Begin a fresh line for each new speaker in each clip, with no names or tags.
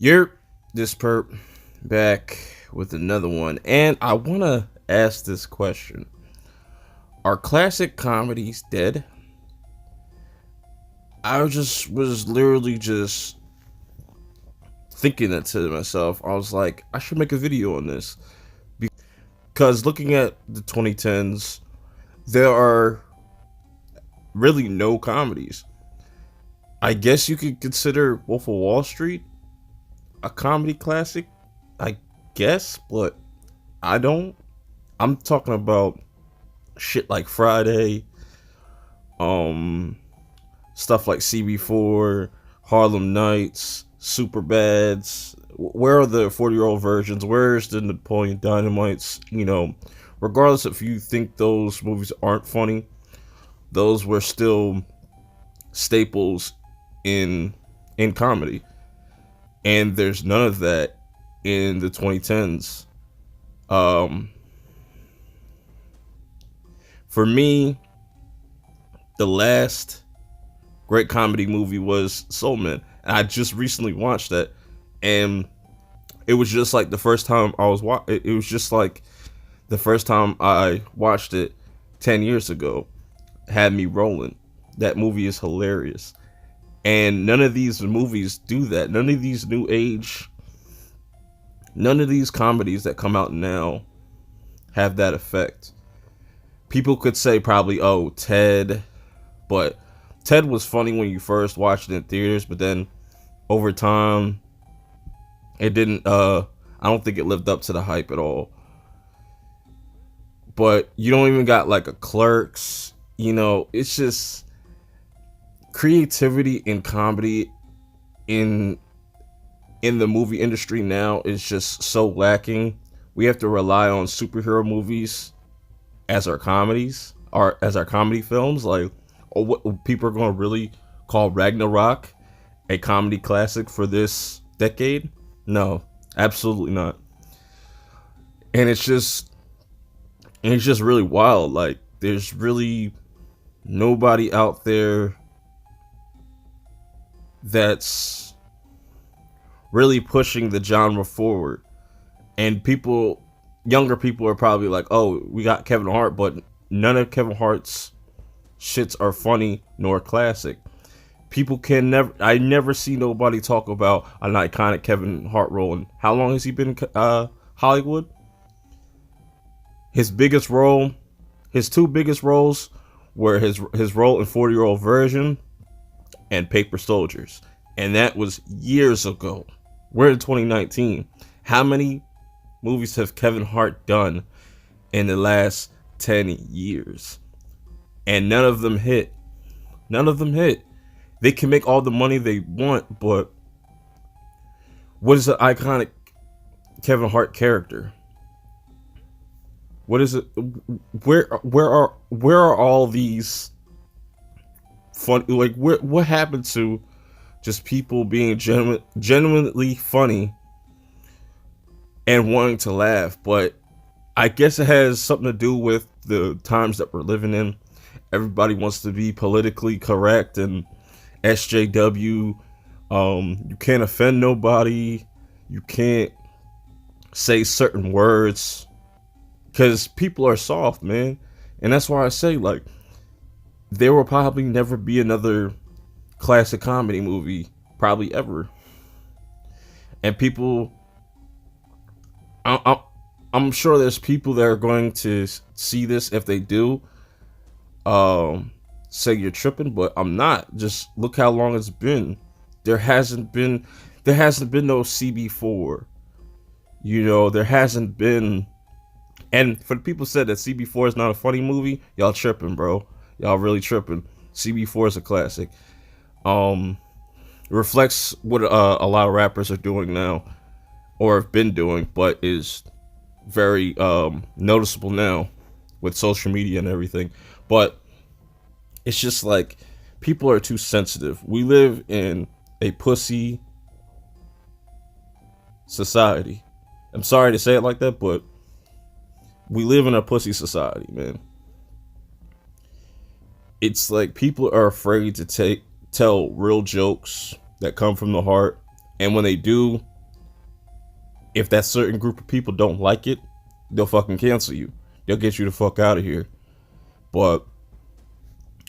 You're this perp back with another one, and I want to ask this question: are classic comedies dead? I was literally just thinking that to myself. I was like, I should make a video on this because looking at the 2010s, there are really no comedies. I guess you could consider Wolf of Wall Street a comedy classic, I guess, but I don't. I'm talking about shit like Friday, um, stuff like CB4, Harlem Nights, Superbads. Where are the 40-year-old versions? Where's the Napoleon Dynamites? Regardless if you think those movies aren't funny, those were still staples in comedy, and there's none of that in the 2010s. Um, for me, the last great comedy movie was Soul Man. And I just recently watched that, and it was just like the first time I was it was just like the first time I watched it 10 years ago. Had me rolling. That movie is hilarious. And none of these movies do that. None of these new age, none of these comedies that come out now have that effect. People could say probably, oh, Ted, but Ted was funny when you first watched it in theaters, but then over time, it didn't, I don't think it lived up to the hype at all. But you don't even got like a Clerks, it's just creativity in comedy in the movie industry now is just so lacking. We have to rely on superhero movies as our comedies, or as our comedy films. Like, what people are going to really call Ragnarok a comedy classic for this decade? No, absolutely not. And it's just really wild. Like, there's really nobody out there that's really pushing the genre forward. And younger people are probably like, oh, we got Kevin Hart, but none of Kevin Hart's shits are funny nor classic. I never see nobody talk about an iconic Kevin Hart role. And how long has he been in Hollywood? His two biggest roles were his role in 40-Year-Old Version and Paper Soldiers. And that was years ago. We're in 2019. How many movies have Kevin Hart done in the last 10 years? And none of them hit. None of them hit. They can make all the money they want, but what is an iconic Kevin Hart character? What is it? Where are all these fun? Like, what happened to just people being genuinely funny and wanting to laugh? But I guess it has something to do with the times that we're living in. Everybody wants to be politically correct and SJW. You can't offend nobody. You can't say certain words because people are soft, man. And that's why I say, like, there will probably never be another classic comedy movie, probably ever. And people, I'm sure there's people that are going to see this. If they do, say you're tripping, but I'm not. Just look how long it's been. There hasn't been no CB4. There hasn't been. And for the people said that CB4 is not a funny movie, y'all tripping, bro. Y'all really tripping. CB4 is a classic. It reflects what a lot of rappers are doing now, or have been doing, but is very noticeable now with social media and everything. But it's just like people are too sensitive. We live in a pussy society. I'm sorry to say it like that, but we live in a pussy society, man. It's like people are afraid to tell real jokes that come from the heart, and when they do, if that certain group of people don't like it, they'll fucking cancel you. They'll get you the fuck out of here. But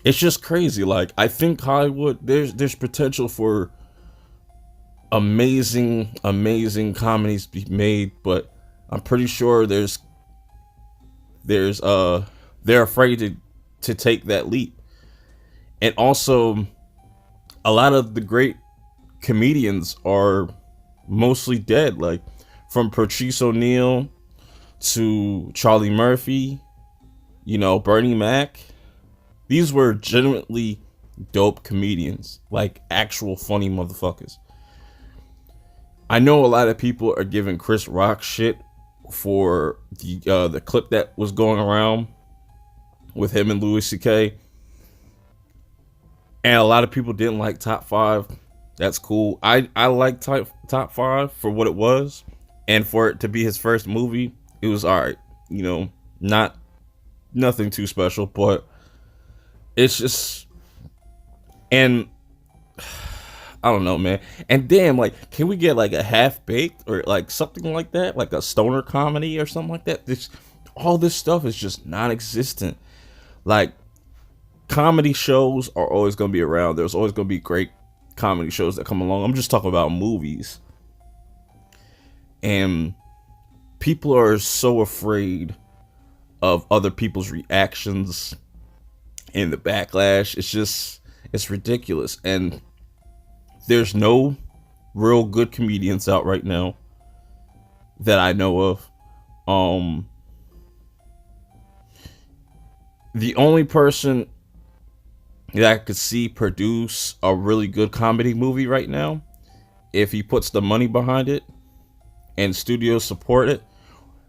it's just crazy. Like, I think Hollywood, there's potential for amazing comedies to be made, but I'm pretty sure they're afraid to take that leap. And also, a lot of the great comedians are mostly dead. Like, from Patrice O'Neal to Charlie Murphy, Bernie Mac. These were legitimately dope comedians, like actual funny motherfuckers. I know a lot of people are giving Chris Rock shit for the clip that was going around with him and Louis C.K. And a lot of people didn't like Top 5. That's cool. I like Top 5 for what it was, and for it to be his first movie, it was alright. Nothing too special, but it's just, and I don't know, man. And damn, like, can we get like a Half Baked or like something like that, like a stoner comedy or something like that? All this stuff is just non-existent. Like, comedy shows are always gonna be around. There's always gonna be great comedy shows that come along. I'm just talking about movies, and people are so afraid of other people's reactions and the backlash. It's ridiculous. And there's no real good comedians out right now that I know of. The only person that I could see produce a really good comedy movie right now, if he puts the money behind it and studios support it,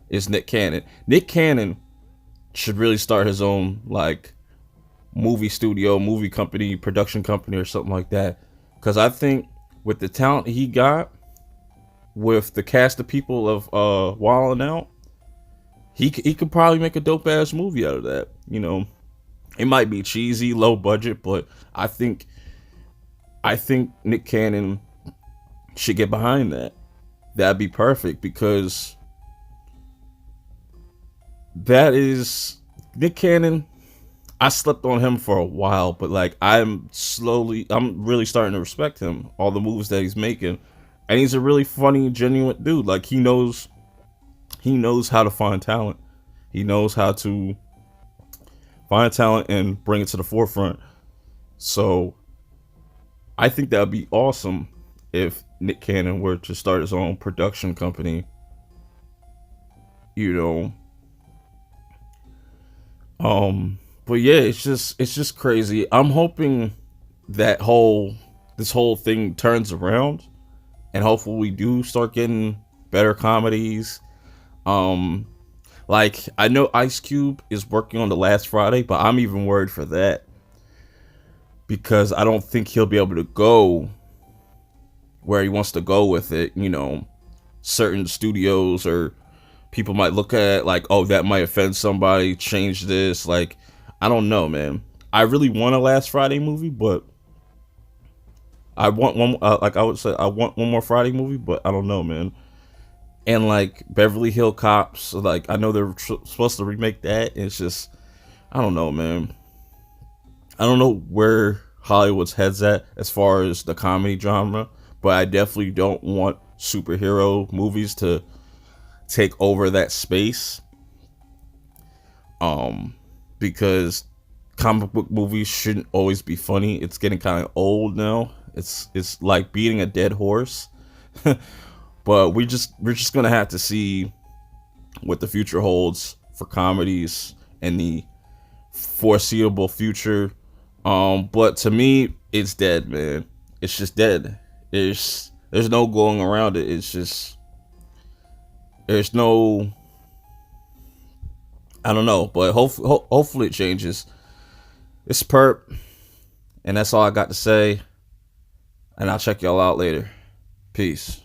is Nick Cannon. Nick Cannon should really start his own like movie studio, movie company, production company, or something like that. Because I think with the talent he got, with the cast of people of Wildin' Out, he could probably make a dope ass movie out of that. It might be cheesy, low budget, but I think Nick Cannon should get behind that. That'd be perfect, because that is Nick Cannon. I slept on him for a while, but like I'm really starting to respect him, all the moves that he's making. And he's a really funny, genuine dude. Like, he knows how to find talent. He knows how to find talent and bring it to the forefront. So I think that would be awesome if Nick Cannon were to start his own production company. But yeah, it's just crazy. I'm hoping that this whole thing turns around, and hopefully we do start getting better comedies. Like, I know Ice Cube is working on The Last Friday, but I'm even worried for that, because I don't think he'll be able to go where he wants to go with it. Certain studios or people might look at it like, oh, that might offend somebody, change this. Like, I don't know, man. I really want a Last Friday movie, but I want one. Like I would say, I want one more Friday movie, but I don't know, man. And like Beverly Hill Cops, like I know they're supposed to remake that. It's just, I don't know, man. I don't know where Hollywood's head's at as far as the comedy genre, but I definitely don't want superhero movies to take over that space. Because comic book movies shouldn't always be funny. It's getting kind of old now. It's like beating a dead horse. But we're just gonna have to see what the future holds for comedies in the foreseeable future. But to me, it's dead, man. It's just dead. There's no going around it. It's just, there's no, I don't know, but hopefully it changes. It's Perp, and that's all I got to say. And I'll check y'all out later. Peace.